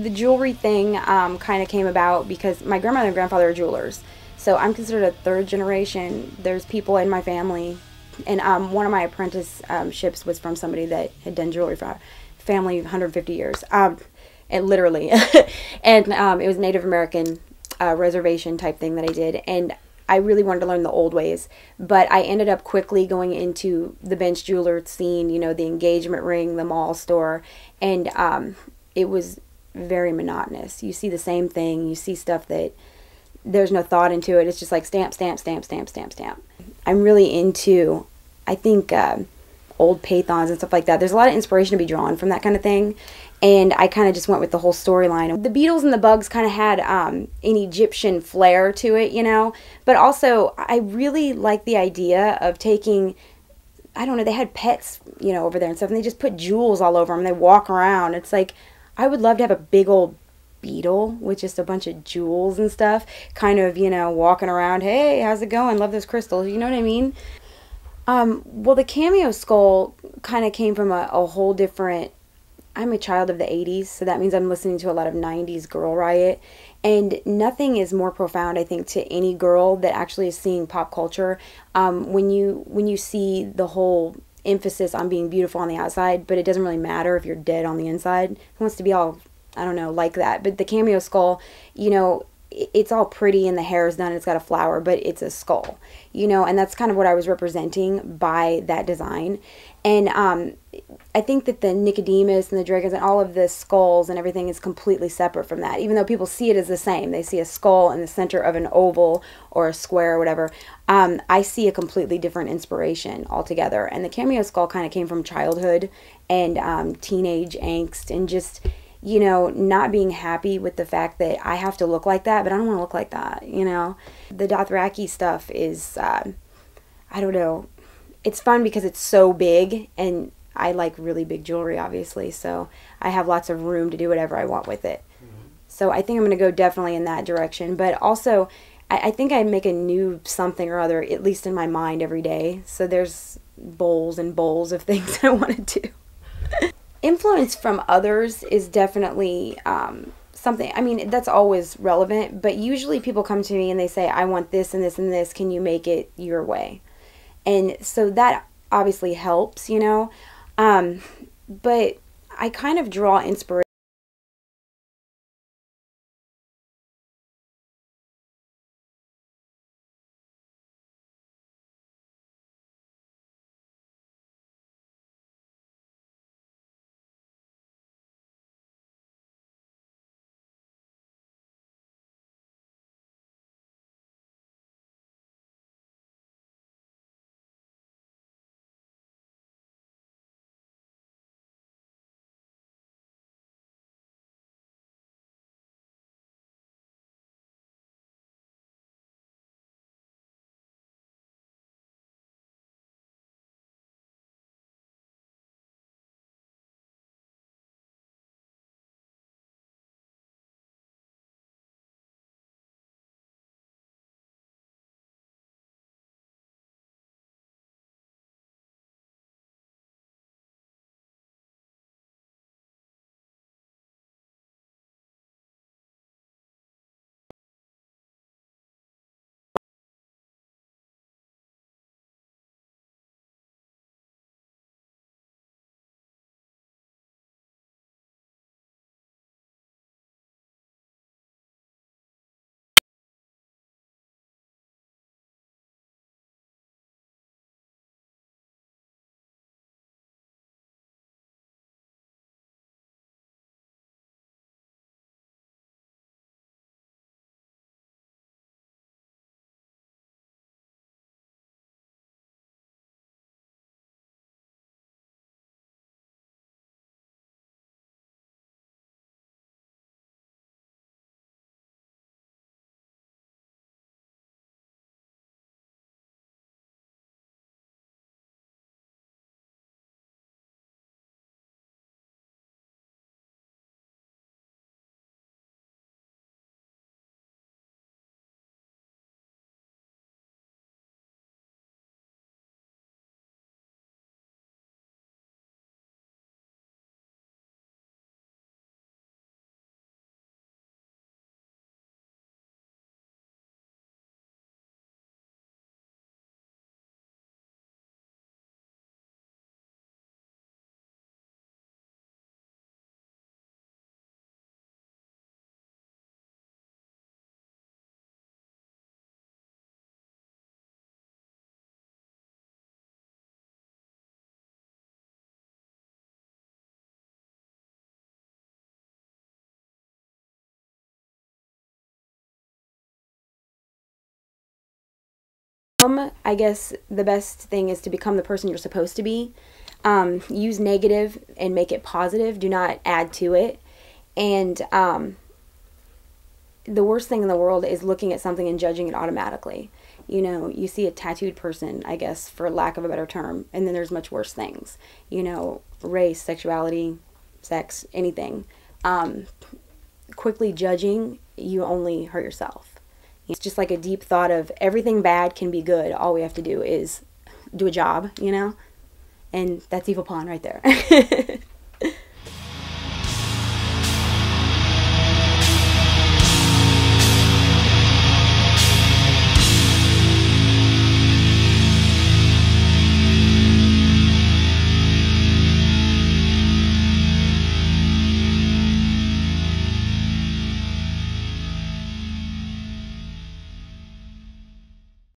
the jewelry thing kind of came about because my grandmother and grandfather are jewelers. So I'm considered a third generation. There's people in my family, and one of my apprenticeships was from somebody that had done jewelry for a family 150 years, and literally, and it was Native American reservation type thing that I did, and I really wanted to learn the old ways, but I ended up quickly going into the bench jeweler scene, you know, the engagement ring, the mall store, and it was very monotonous. You see the same thing, you see stuff that there's no thought into it. It's just like stamp, stamp, stamp, stamp, stamp, stamp. I'm really into, I think, old pythons and stuff like that. There's a lot of inspiration to be drawn from that kind of thing. And I kind of just went with the whole storyline. The beetles and the bugs kind of had an Egyptian flair to it, you know. But also, I really like the idea of taking, I don't know, they had pets, you know, over there and stuff. And they just put jewels all over them. They walk around. It's like, I would love to have a big old beetle with just a bunch of jewels and stuff, kind of, you know, walking around. Hey, how's it going? Love those crystals. You know what I mean? Well, the Cameo skull kind of came from a whole different. I'm a child of the 80s, so that means I'm listening to a lot of 90s Girl Riot. And nothing is more profound, I think, to any girl that actually is seeing pop culture. When you see the whole emphasis on being beautiful on the outside, but it doesn't really matter if you're dead on the inside. Who wants to be all, I don't know, like that? But the Cameo skull, you know, it's all pretty and the hair is done and it's got a flower, but it's a skull, you know, and that's kind of what I was representing by that design. And I think that the Nicodemus and the dragons and all of the skulls and everything is completely separate from that, even though people see it as the same. They see a skull in the center of an oval or a square or whatever. I see a completely different inspiration altogether. And the Cameo skull kind of came from childhood and teenage angst and just, you know, not being happy with the fact that I have to look like that, but I don't want to look like that, you know. The Dothraki stuff is, I don't know, it's fun because it's so big, and I like really big jewelry, obviously, so I have lots of room to do whatever I want with it. So I think I'm going to go definitely in that direction, but also I think I make a new something or other, at least in my mind, every day. So there's bowls and bowls of things I want to do. Influence from others is definitely something, I mean, that's always relevant, but usually people come to me and they say, I want this and this and this, can you make it your way? And so that obviously helps, you know, but I kind of draw inspiration I guess the best thing is to become the person you're supposed to be. Use negative and make it positive. Do not add to it. And the worst thing in the world is looking at something and judging it automatically. You know, you see a tattooed person, I guess, for lack of a better term, and then there's much worse things. You know, race, sexuality, sex, anything. Quickly judging, you only hurt yourself. It's just like a deep thought of everything bad can be good. All we have to do is do a job, you know? And that's Evil Pawn right there.